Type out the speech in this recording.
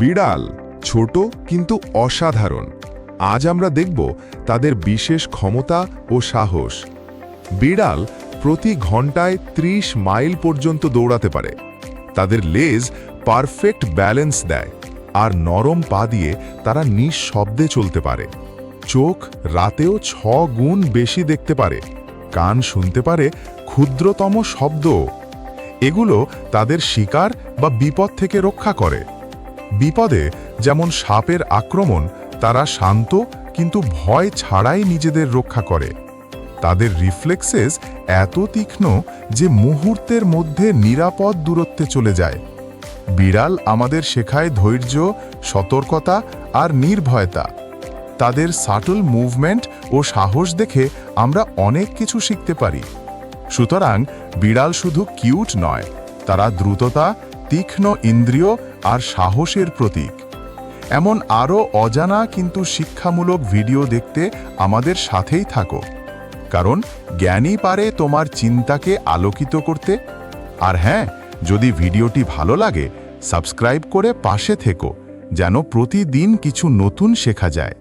বিড়াল ছোট কিন্তু অসাধারণ। আজ আমরা দেখব তাদের বিশেষ ক্ষমতা ও সাহস। বিড়াল প্রতি ঘন্টায় 30 মাইল পর্যন্ত দৌড়াতে পারে। তাদের লেজ পারফেক্ট ব্যালেন্স দেয়, আর নরম পা দিয়ে তারা নিঃশব্দে চলতে পারে। চোখ রাতেও 6 গুণ বেশি দেখতে পারে। কান শুনতে পারে ক্ষুদ্রতম শব্দ। এগুলো তাদের শিকার বা বিপদ থেকে রক্ষা করে। বিপদে যেমন সাপের আক্রমণ, তারা শান্ত কিন্তু ভয় ছাড়াই নিজেদের রক্ষা করে। তাদের রিফ্লেক্সেস এত তীক্ষ্ণ যে মুহূর্তের মধ্যে নিরাপদ দূরত্বে চলে যায়। বিড়াল আমাদের শেখায় ধৈর্য, সতর্কতা আর নির্ভয়তা। তাদের সাটল মুভমেন্ট ও সাহস দেখে আমরা অনেক কিছু শিখতে পারি। সুতরাং বিড়াল শুধু কিউট নয়, তারা দ্রুততা, তীক্ষ্ণ ইন্দ্রিয় আর সাহসের প্রতীক। এমন আরও অজানা কিন্তু শিক্ষামূলক ভিডিও দেখতে আমাদের সাথেই থাকো, কারণ জ্ঞানই পারে তোমার চিন্তাকে আলোকিত করতে। আর হ্যাঁ, যদি ভিডিওটি ভালো লাগে, সাবস্ক্রাইব করে পাশে থেকো, যেন প্রতিদিন কিছু নতুন শেখা যায়।